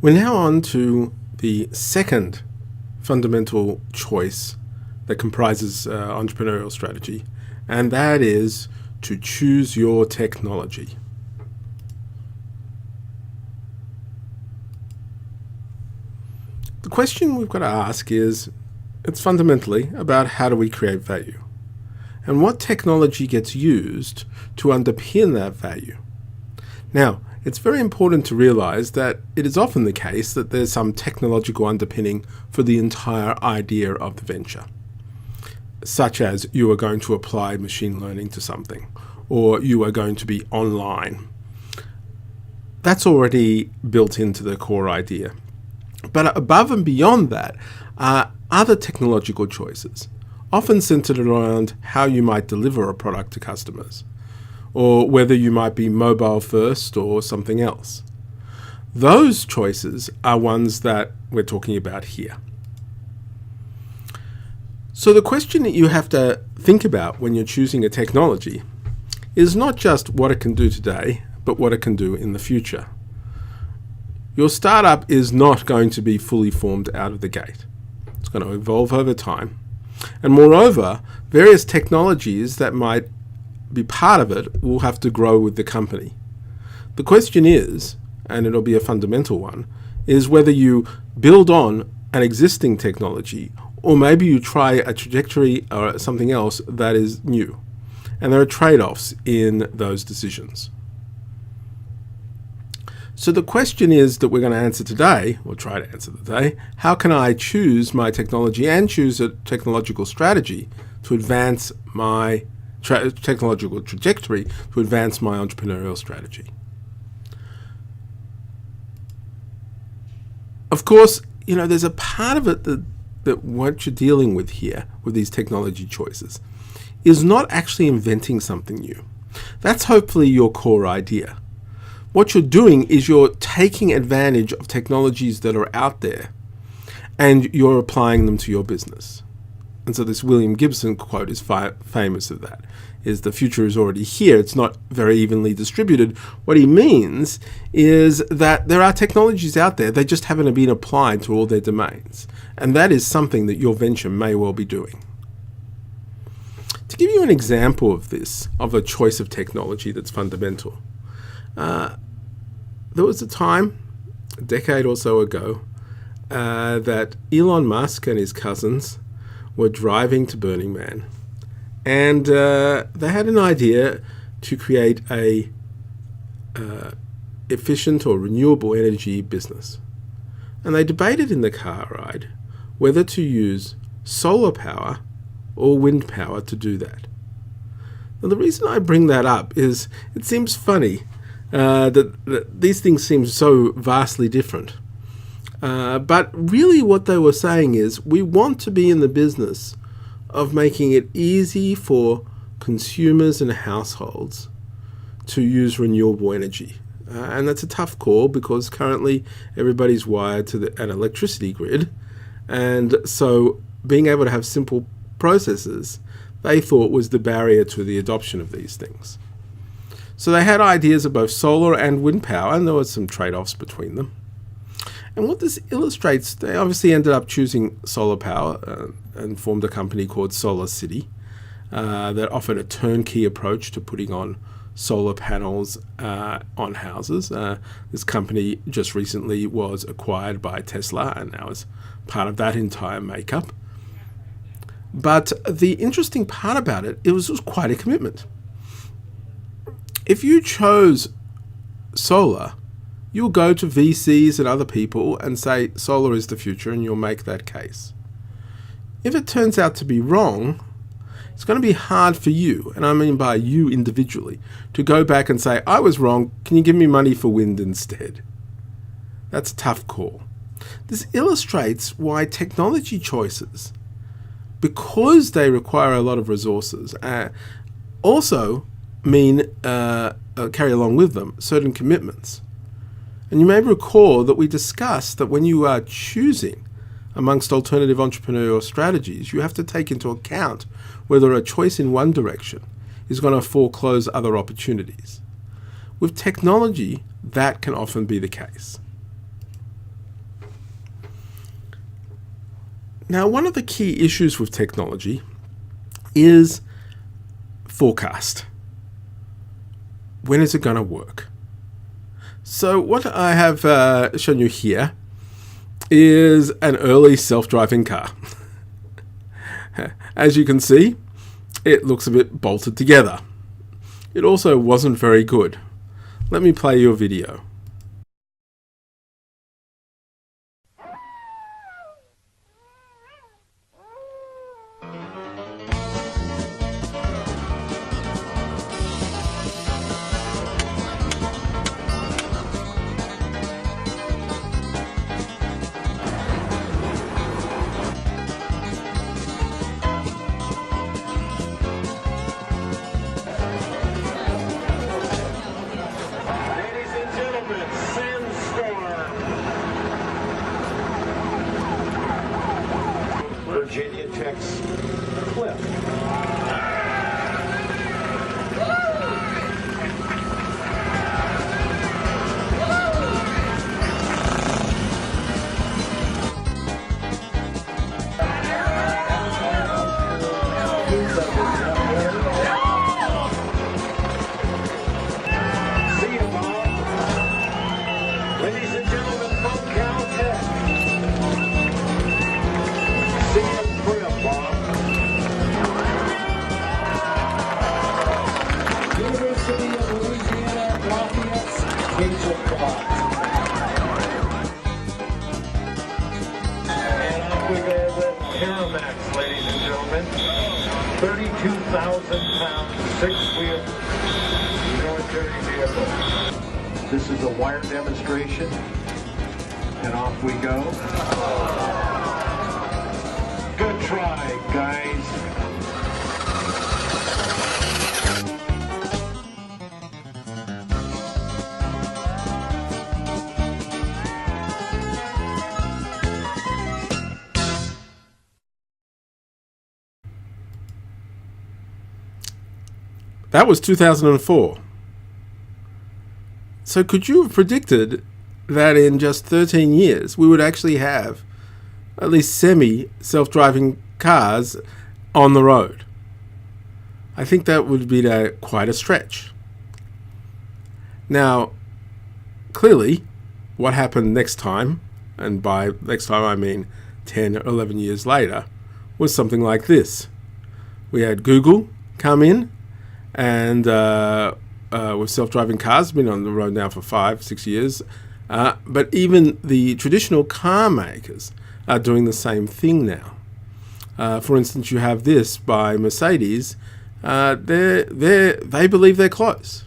We're now on to the second fundamental choice that comprises entrepreneurial strategy, and that is to choose your technology. The question we've got to ask is, it's fundamentally about how do we create value, and what technology gets used to underpin that value. Now, it's very important to realize that it is often the case that there's some technological underpinning for the entire idea of the venture, such as you are going to apply machine learning to something, or you are going to be online. That's already built into the core idea. But above and beyond that are other technological choices, often centered around how you might deliver a product to customers, or whether you might be mobile first or something else. Those choices are ones that we're talking about here. So the question that you have to think about when you're choosing a technology is not just what it can do today, but what it can do in the future. Your startup is not going to be fully formed out of the gate. It's going to evolve over time. And moreover, various technologies that might be part of it will have to grow with the company. The question is, and it'll be a fundamental one, is whether you build on an existing technology or maybe you try a trajectory or something else that is new. And there are trade-offs in those decisions. So the question is that we're going to answer today, or try to answer today, how can I choose my technology and choose a technological strategy to advance my technological trajectory to advance my entrepreneurial strategy? Of course, there's a part of it that what you're dealing with here, with these technology choices, is not actually inventing something new. That's hopefully your core idea. What you're doing is you're taking advantage of technologies that are out there and you're applying them to your business. And so this William Gibson quote is famous of that, is the future is already here. It's not very evenly distributed. What he means is that there are technologies out there, they just haven't been applied to all their domains. And that is something that your venture may well be doing. To give you an example of this, of a choice of technology that's fundamental, there was a time, a decade or so ago, that Elon Musk and his cousins were driving to Burning Man, and they had an idea to create a efficient or renewable energy business. And they debated in the car ride whether to use solar power or wind power to do that. Now, the reason I bring that up is it seems funny that these things seem so vastly different. But really what they were saying is we want to be in the business of making it easy for consumers and households to use renewable energy. And that's a tough call because currently everybody's wired to an electricity grid. And so being able to have simple processes, they thought was the barrier to the adoption of these things. So they had ideas of both solar and wind power, and there were some trade-offs between them. And what this illustrates, they obviously ended up choosing solar power and formed a company called Solar City that offered a turnkey approach to putting on solar panels on houses. This company just recently was acquired by Tesla and now is part of that entire makeup. But the interesting part about it was quite a commitment. If you chose solar, you'll go to VCs and other people and say solar is the future, and you'll make that case. If it turns out to be wrong, it's going to be hard for you, and I mean by you individually, to go back and say, I was wrong, can you give me money for wind instead? That's a tough call. This illustrates why technology choices, because they require a lot of resources, also carry along with them certain commitments. And you may recall that we discussed that when you are choosing amongst alternative entrepreneurial strategies, you have to take into account whether a choice in one direction is going to foreclose other opportunities. With technology, that can often be the case. Now, one of the key issues with technology is forecast. When is it going to work? So what I have shown you here is an early self-driving car. As you can see, it looks a bit bolted together. It also wasn't very good. Let me play you a video. Virginia Tech's Cliff. See you, Bob. Ladies and gentlemen from Caltech. See you. University of Louisiana Lafayette's Rachel Clark. And off we go with Paramax, ladies and gentlemen. 32,000-pound, six-wheel military vehicle. This is a wire demonstration. And off we go. Good try, guys. That was 2004. So could you have predicted that in just 13 years we would actually have at least semi-self-driving cars on the road? I think that would be quite a stretch. Now, clearly, what happened next time, and by next time I mean 10 or 11 years later, was something like this. We had Google come in, and with self-driving cars, been on the road now for 5-6 years. But even the traditional car makers are doing the same thing now. For instance, you have this by Mercedes. They believe they're close.